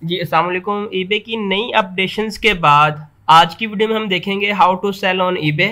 जी अस्सलाम वालेकुम। ईबे की नई अपडेशंस के बाद आज की वीडियो में हम देखेंगे how to sell on eBay.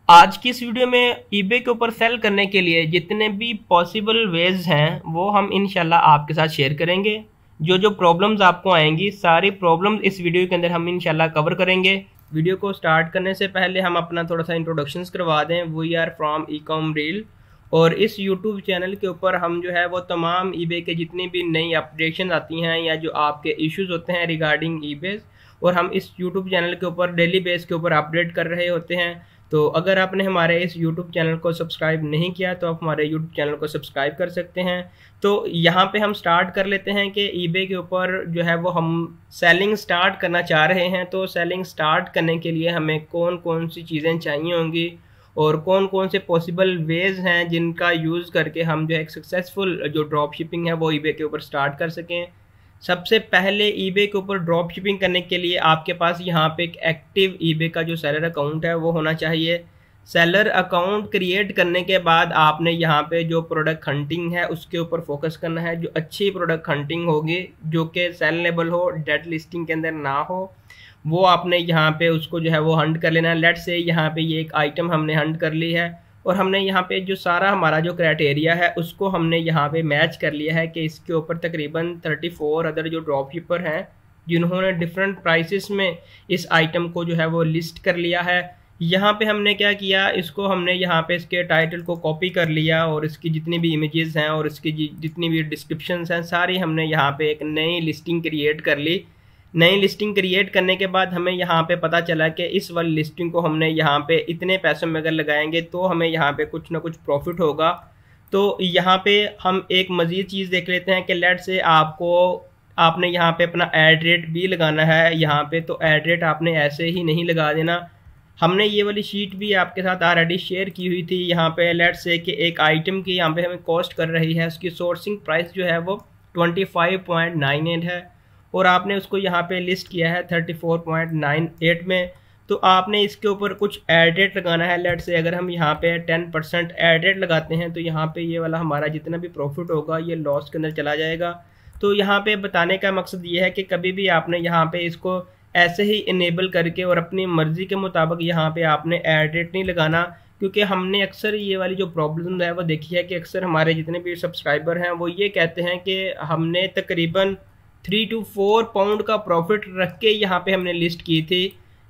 आज की इस वीडियो में ईबे के ऊपर सेल करने के लिए जितने भी पॉसिबल वेज हैं वो हम इंशाल्लाह आपके साथ शेयर करेंगे। जो जो प्रॉब्लम्स आपको आएंगी सारी प्रॉब्लम्स इस वीडियो के अंदर हम इंशाल्लाह कवर करेंगे। वीडियो को स्टार्ट करने से पहले हम अपना थोड़ा सा इंट्रोडक्शंस करवा दें। We are from ecom reel और इस यूट्यूब चैनल के ऊपर हम जो है वो तमाम ईबे के जितनी भी नई अपडेशन आती हैं या जो आपके इश्यूज होते हैं रिगार्डिंग ईबे, और हम इस यूट्यूब चैनल के ऊपर डेली बेस के ऊपर अपडेट कर रहे होते हैं। तो अगर आपने हमारे इस यूट्यूब चैनल को सब्सक्राइब नहीं किया तो आप हमारे यूट्यूब चैनल को सब्सक्राइब कर सकते हैं। तो यहाँ पे हम स्टार्ट कर लेते हैं कि ईबे के ऊपर जो है वो हम सेलिंग स्टार्ट करना चाह रहे हैं। तो सेलिंग स्टार्ट करने के लिए हमें कौन कौन सी चीज़ें चाहिए होंगी और कौन कौन से पॉसिबल वेज हैं जिनका यूज़ करके हम जो है एक सक्सेसफुल जो ड्रॉप शिपिंग है वो ईबे के ऊपर स्टार्ट कर सकें। सबसे पहले ईबे के ऊपर ड्रॉप शिपिंग करने के लिए आपके पास यहाँ पे एक एक्टिव ईबे का जो सेलर अकाउंट है वो होना चाहिए। सेलर अकाउंट क्रिएट करने के बाद आपने यहाँ पे जो प्रोडक्ट हंटिंग है उसके ऊपर फोकस करना है। जो अच्छी प्रोडक्ट हंटिंग होगी जो कि सेलेबल हो, डेड लिस्टिंग के अंदर ना हो, वो आपने यहाँ पे उसको जो है वो हंट कर लेना है। लेट से यहाँ पे ये एक आइटम हमने हंट कर ली है और हमने यहाँ पे जो सारा हमारा जो क्राइटेरिया है उसको हमने यहाँ पे मैच कर लिया है कि इसके ऊपर तकरीबन 34 अदर जो ड्रॉप शिपर हैं जिन्होंने डिफरेंट प्राइसेस में इस आइटम को जो है वो लिस्ट कर लिया है। यहाँ पे हमने क्या किया, इसको हमने यहाँ पे इसके टाइटल को कॉपी कर लिया और इसकी जितनी भी इमेजेस हैं और इसकी जितनी भी डिस्क्रिप्शंस हैं सारी हमने यहाँ पे एक नई लिस्टिंग क्रिएट कर ली। नई लिस्टिंग क्रिएट करने के बाद हमें यहाँ पे पता चला कि इस वाली लिस्टिंग को हमने यहाँ पे इतने पैसों में अगर लगाएंगे तो हमें यहाँ पे कुछ ना कुछ प्रॉफिट होगा। तो यहाँ पे हम एक मज़ीद चीज़ देख लेते हैं कि लेट से आपने यहाँ पे अपना ऐड रेट भी लगाना है यहाँ पे, तो ऐड रेट आपने ऐसे ही नहीं लगा देना। हमने ये वाली शीट भी आपके साथ ऑलरेडी शेयर की हुई थी। यहाँ पे लेट से कि एक आइटम की यहाँ पे हमें कॉस्ट कर रही है, उसकी सोर्सिंग प्राइस जो है वो 25.98 है और आपने उसको यहाँ पे लिस्ट किया है 34.98 में। तो आपने इसके ऊपर कुछ एड रेट लगाना है। लेट से अगर हम यहाँ पे 10% एड रेट लगाते हैं तो यहाँ पे ये वाला हमारा जितना भी प्रॉफिट होगा ये लॉस के अंदर चला जाएगा। तो यहाँ पे बताने का मकसद ये है कि कभी भी आपने यहाँ पे इसको ऐसे ही इनेबल करके और अपनी मर्जी के मुताबिक यहाँ पे आपने एड रेट नहीं लगाना, क्योंकि हमने अक्सर ये वाली जो प्रॉब्लम है वो देखी है कि अक्सर हमारे जितने भी सब्सक्राइबर हैं वो ये कहते हैं कि हमने तकरीबन 3 to 4 पाउंड का प्रॉफिट रख के यहाँ पे हमने लिस्ट की थी,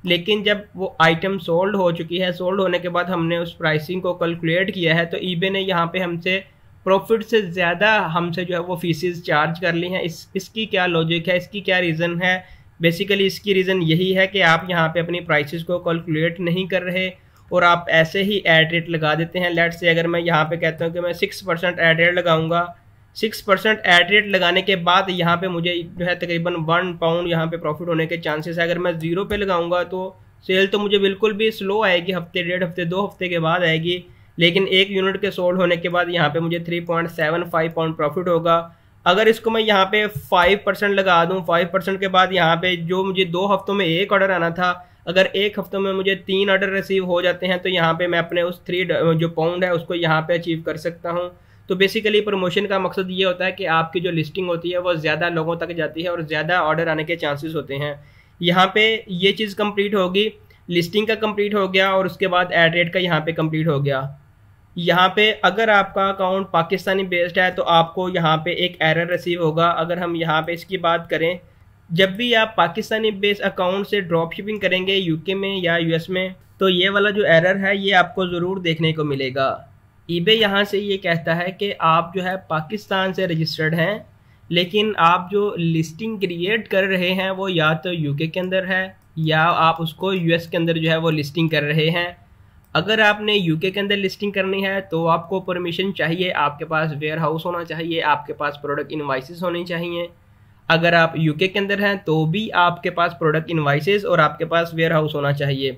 लेकिन जब वो आइटम सोल्ड हो चुकी है, सोल्ड होने के बाद हमने उस प्राइसिंग को कैलकुलेट किया है तो ईबे ने यहाँ पे हमसे प्रॉफिट से ज़्यादा हमसे जो है वो फीसेस चार्ज कर ली हैं। इसकी क्या लॉजिक है, इसकी क्या रीज़न है? बेसिकली इसकी रीज़न यही है कि आप यहाँ पे अपनी प्राइसेस को कैलकुलेट नहीं कर रहे और आप ऐसे ही एड रेट लगा देते हैं। लेट से अगर मैं यहाँ पे कहता हूँ कि मैं 6% एड रेट लगाऊंगा, 6% एड रेट लगाने के बाद यहाँ पे मुझे जो है तकरीबन 1 पाउंड यहाँ पे प्रॉफिट होने के चांसेस है। अगर मैं 0 पे लगाऊंगा तो सेल तो मुझे बिल्कुल भी स्लो आएगी, हफ्ते, डेढ़ हफ्ते, 2 हफ्ते के बाद आएगी, लेकिन 1 यूनिट के सोल्ड होने के बाद यहाँ पे मुझे 3.75 पाउंड प्रॉफिट होगा। अगर इसको मैं यहाँ पे 5% लगा दूँ, 5% के बाद यहाँ पे जो मुझे 2 हफ्तों में 1 ऑर्डर आना था, अगर 1 हफ्तों में मुझे 3 ऑर्डर रिसीव हो जाते हैं तो यहाँ पे मैं अपने उस 3 जो पाउंड है उसको यहाँ पे अचीव कर सकता हूँ। तो बेसिकली प्रमोशन का मकसद ये होता है कि आपकी जो लिस्टिंग होती है वो ज़्यादा लोगों तक जाती है और ज़्यादा ऑर्डर आने के चांसेस होते हैं। यहाँ पे ये चीज़ कंप्लीट होगी, लिस्टिंग का कंप्लीट हो गया और उसके बाद एड रेट का यहाँ पे कंप्लीट हो गया। यहाँ पे अगर आपका अकाउंट पाकिस्तानी बेस्ड है तो आपको यहाँ पे एक एरर रिसीव होगा। अगर हम यहाँ पे इसकी बात करें, जब भी आप पाकिस्तानी बेस्ड अकाउंट से ड्रॉप शिपिंग करेंगे यूके में या यूएस में, तो ये वाला जो एरर है ये आपको ज़रूर देखने को मिलेगा। ईबे यहाँ से ये कहता है कि आप जो है पाकिस्तान से रजिस्टर्ड हैं, लेकिन आप जो लिस्टिंग क्रिएट कर रहे हैं वो या तो यूके के अंदर है या आप उसको यूएस के अंदर जो है वो लिस्टिंग कर रहे हैं। अगर आपने यूके के अंदर लिस्टिंग करनी है तो आपको परमिशन चाहिए, आपके पास वेयर हाउस होना चाहिए, आपके पास प्रोडक्ट इनवाइसेस होनी चाहिए। अगर आप यूके के अंदर हैं तो भी आपके पास प्रोडक्ट इनवाइसेस और आपके पास वेयर हाउस होना चाहिए।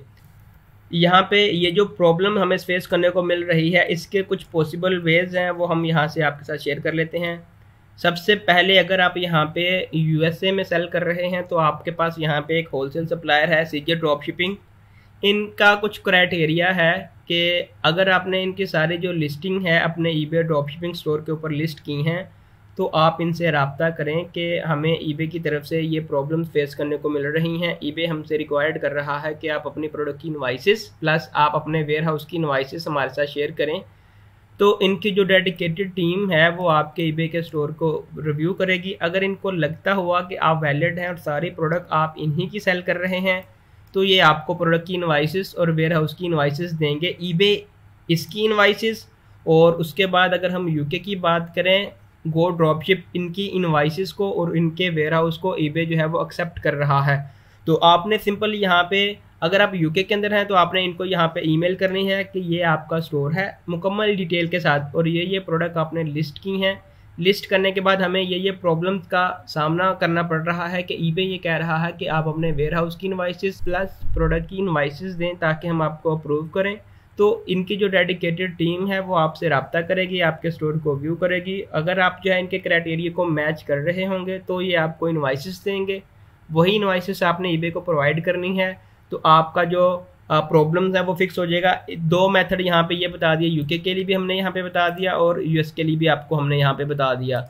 यहाँ पे ये जो प्रॉब्लम हमें फेस करने को मिल रही है इसके कुछ पॉसिबल वेज हैं वो हम यहाँ से आपके साथ शेयर कर लेते हैं। सबसे पहले अगर आप यहाँ पे यूएसए में सेल कर रहे हैं तो आपके पास यहाँ पे एक होलसेल सप्लायर है सीजे ड्रॉप शिपिंग। इनका कुछ क्राइटेरिया है कि अगर आपने इनकी सारी जो लिस्टिंग है अपने ईबे ड्रॉप शिपिंग स्टोर के ऊपर लिस्ट की हैं तो आप इनसे रब्ता करें कि हमें ईबे की तरफ से ये प्रॉब्लम्स फेस करने को मिल रही हैं। ईबे हमसे रिक्वायर्ड कर रहा है कि आप अपनी प्रोडक्ट की इनवाइसेस प्लस आप अपने वेयर हाउस की इनवाइसेस हमारे साथ शेयर करें। तो इनकी जो डेडिकेटेड टीम है वो आपके ईबे के स्टोर को रिव्यू करेगी। अगर इनको लगता हुआ कि आप वैलिड हैं और सारी प्रोडक्ट आप इन्हीं की सेल कर रहे हैं तो ये आपको प्रोडक्ट की इनवाइसेस और वेयर हाउस की इनवाइसेस देंगे। ईबे इसकी इनवाइसेस और उसके बाद अगर हम यूके की बात करें, गो ड्रॉपशिप इनकी इनवाइसेस को और इनके वेयर हाउस को ईबे जो है वो एक्सेप्ट कर रहा है। तो आपने सिंपल यहाँ पे अगर आप यूके के अंदर हैं तो आपने इनको यहाँ पे ईमेल करनी है कि ये आपका स्टोर है मुकम्मल डिटेल के साथ और ये प्रोडक्ट आपने लिस्ट की हैं। लिस्ट करने के बाद हमें ये प्रॉब्लम्स का सामना करना पड़ रहा है कि ईबे ये कह रहा है कि आप अपने वेयर हाउस की इनवाइसेस प्लस प्रोडक्ट की इनवाइसेस दें ताकि हम आपको अप्रूव करें। तो इनकी जो डेडिकेटेड टीम है वो आपसे रब्ता करेगी, आपके स्टोर को व्यू करेगी। अगर आप जो है इनके क्राइटेरिया को मैच कर रहे होंगे तो ये आपको इनवाइसेस देंगे। वही इनवाइसेस आपने ईबे को प्रोवाइड करनी है तो आपका जो प्रॉब्लम्स है वो फिक्स हो जाएगा। 2 मेथड यहाँ पे ये बता दिया, यूके के लिए भी हमने यहाँ पे बता दिया और यूएस के लिए भी आपको हमने यहाँ पे बता दिया।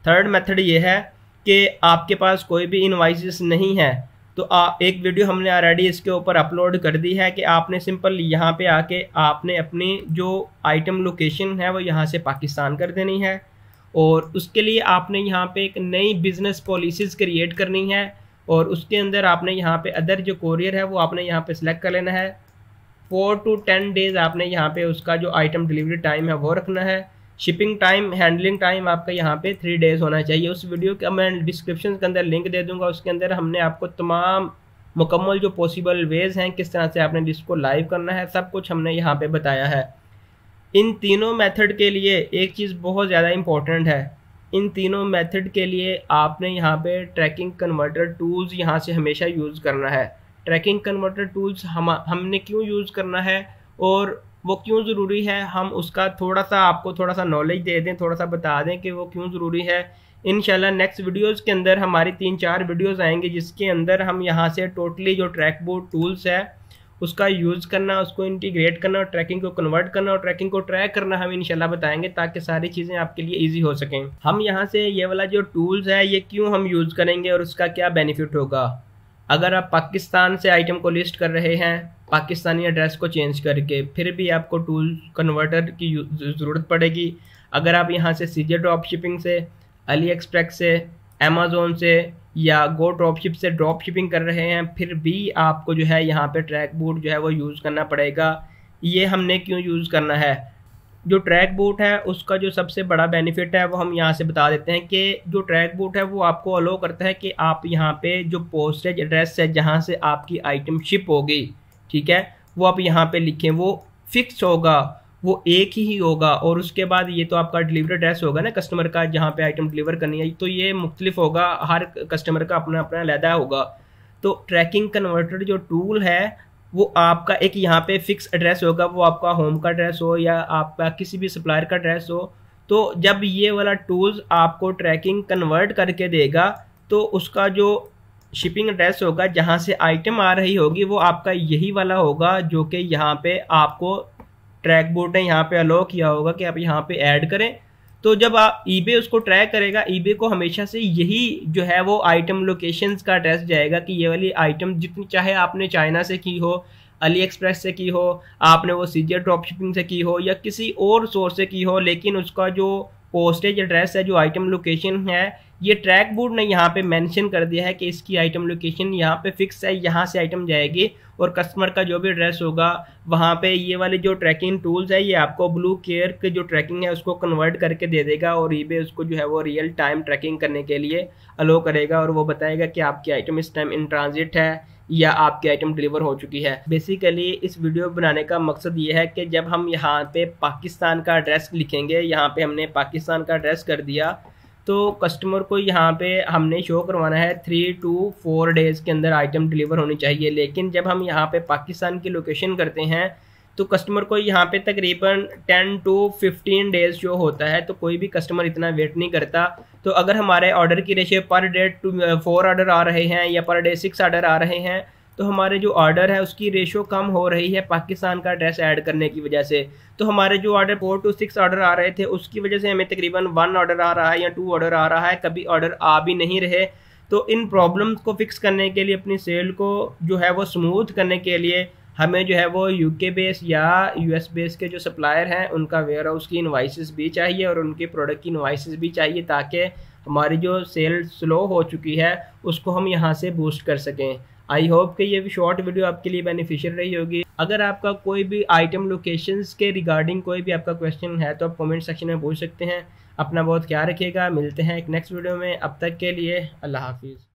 थर्ड मेथड ये है कि आपके पास कोई भी इनवाइसेस नहीं है तो एक वीडियो हमने ऑलरेडी इसके ऊपर अपलोड कर दी है कि आपने सिंपल यहाँ पे आके आपने अपनी जो आइटम लोकेशन है वो यहाँ से पाकिस्तान कर देनी है और उसके लिए आपने यहाँ पे एक नई बिजनेस पॉलिसीज़ क्रिएट करनी है और उसके अंदर आपने यहाँ पे अदर जो कोरियर है वो आपने यहाँ पे सिलेक्ट कर लेना है। 4 to 10 डेज़ आपने यहाँ पे उसका जो आइटम डिलीवरी टाइम है वो रखना है। शिपिंग टाइम, हैंडलिंग टाइम आपका यहाँ पे 3 डेज़ होना चाहिए। उस वीडियो का मैं डिस्क्रिप्शन के अंदर लिंक दे दूँगा, उसके अंदर हमने आपको तमाम मुकम्मल जो पॉसिबल वेज़ हैं किस तरह से आपने लिस्ट को लाइव करना है सब कुछ हमने यहाँ पे बताया है। इन तीनों मेथड के लिए एक चीज़ बहुत ज़्यादा इम्पोर्टेंट है, इन तीनों मेथड के लिए आपने यहाँ पे ट्रैकिंग कन्वर्टर टूल्स यहाँ से हमेशा यूज़ करना है। ट्रैकिंग कन्वर्टर टूल्स हमने क्यों यूज़ करना है और वो क्यों ज़रूरी है, हम उसका थोड़ा सा आपको थोड़ा सा नॉलेज दे दें, थोड़ा सा बता दें कि वो क्यों ज़रूरी है। इंशाल्लाह नेक्स्ट वीडियोस के अंदर हमारी 3-4 वीडियोस आएंगे जिसके अंदर हम यहाँ से टोटली जो ट्रैक बोर्ड टूल्स है उसका यूज़ करना, उसको इंटीग्रेट करना और ट्रैकिंग को कन्वर्ट करना और ट्रैकिंग को ट्रैक करना हम इंशाल्लाह बताएंगे ताकि सारी चीज़ें आपके लिए ईजी हो सकें। हम यहाँ से ये वाला जो टूल्स है ये क्यों हम यूज़ करेंगे और उसका क्या बेनिफिट होगा। अगर आप पाकिस्तान से आइटम को लिस्ट कर रहे हैं पाकिस्तानी एड्रेस को चेंज करके फिर भी आपको टूल कन्वर्टर की ज़रूरत पड़ेगी। अगर आप यहाँ से सीजे ड्रॉप शिपिंग से, अली एक्सप्रेस से, अमेज़ोन से या गो ड्रॉप शिप से ड्रॉप शिपिंग कर रहे हैं फिर भी आपको जो है यहाँ पे ट्रैक बूट जो है वो यूज़ करना पड़ेगा। ये हमने क्यों यूज़ करना है, जो ट्रैक बूट है उसका जो सबसे बड़ा बेनिफिट है वो हम यहाँ से बता देते हैं कि जो ट्रैक बूट है वो आपको अलो करता है कि आप यहाँ पे जो पोस्टेज एड्रेस है जहाँ से आपकी आइटम शिप होगी, ठीक है, वो आप यहाँ पे लिखें, वो फिक्स होगा, वो एक ही होगा। और उसके बाद ये तो आपका डिलीवरी एड्रेस होगा ना कस्टमर का जहाँ पे आइटम डिलीवर करनी है, तो ये मुख्तलिफ होगा, हर कस्टमर का अपना अपना अलहदा होगा। तो ट्रैकिंग कन्वर्टर जो टूल है वो आपका एक यहाँ पे फिक्स एड्रेस होगा, वो आपका होम का एड्रेस हो या आपका किसी भी सप्लायर का एड्रेस हो। तो जब ये वाला टूल्स आपको ट्रैकिंग कन्वर्ट करके देगा तो उसका जो शिपिंग एड्रेस होगा जहाँ से आइटम आ रही होगी वो आपका यही वाला होगा जो कि यहाँ पे आपको ट्रैक बोर्ड ने यहाँ पे अलो किया होगा कि आप यहाँ पे ऐड करें। तो जब आप ईबे उसको ट्रैक करेगा, ईबे को हमेशा से यही जो है वो आइटम लोकेशंस का एड्रेस जाएगा कि ये वाली आइटम जितनी चाहे आपने चाइना से की हो, अली एक्सप्रेस से की हो, आपने वो सीजे ड्रॉप शिपिंग से की हो या किसी और सोर्स से की हो, लेकिन उसका जो पोस्टेज एड्रेस है, जो आइटम लोकेशन है, ये ट्रैक बोर्ड ने यहाँ पे मेंशन कर दिया है कि इसकी आइटम लोकेशन यहाँ पे फिक्स है, यहाँ से आइटम जाएगी और कस्टमर का जो भी एड्रेस होगा वहाँ पे ये वाले जो ट्रैकिंग टूल्स है ये आपको ब्लू केयर के जो ट्रैकिंग है उसको कन्वर्ट करके दे देगा और ईबे उसको जो है वो रियल टाइम ट्रैकिंग करने के लिए अलो करेगा और वो बताएगा कि आपकी आइटम इस टाइम इन ट्रांजिट है या आपकी आइटम डिलीवर हो चुकी है। बेसिकली इस वीडियो बनाने का मकसद ये है कि जब हम यहाँ पे पाकिस्तान का एड्रेस लिखेंगे, यहाँ पे हमने पाकिस्तान का एड्रेस कर दिया तो कस्टमर को यहाँ पे हमने शो करवाना है 3 to 4 डेज़ के अंदर आइटम डिलीवर होनी चाहिए। लेकिन जब हम यहाँ पे पाकिस्तान की लोकेशन करते हैं तो कस्टमर को यहाँ पे तकरीबन 10 to 15 डेज़ शो होता है, तो कोई भी कस्टमर इतना वेट नहीं करता। तो अगर हमारे ऑर्डर की रेशियो पर डे 4 ऑर्डर आ रहे हैं या पर डे 6 ऑर्डर आ रहे हैं तो हमारे जो ऑर्डर है उसकी रेशो कम हो रही है पाकिस्तान का एड्रेस ऐड करने की वजह से। तो हमारे जो ऑर्डर 4 to 6 ऑर्डर आ रहे थे उसकी वजह से हमें तकरीबन 1 ऑर्डर आ रहा है या 2 ऑर्डर आ रहा है, कभी ऑर्डर आ भी नहीं रहे। तो इन प्रॉब्लम्स को फिक्स करने के लिए, अपनी सेल को जो है वो स्मूथ करने के लिए, हमें जो है वो यूके बेस या यूएस बेस के जो सप्लायर हैं उनका वेयर हाउस की इनवाइसेस भी चाहिए और उनके प्रोडक्ट की इनवाइसेस भी चाहिए, ताकि हमारी जो सेल स्लो हो चुकी है उसको हम यहाँ से बूस्ट कर सकें। आई होप कि ये शॉर्ट वीडियो आपके लिए बेनिफिशियल रही होगी। अगर आपका कोई भी आइटम लोकेशंस के रिगार्डिंग कोई भी आपका क्वेश्चन है तो आप कमेंट सेक्शन में पूछ सकते हैं। अपना बहुत ख्याल रखिएगा, मिलते हैं एक नेक्स्ट वीडियो में। अब तक के लिए अल्लाह हाफिज़।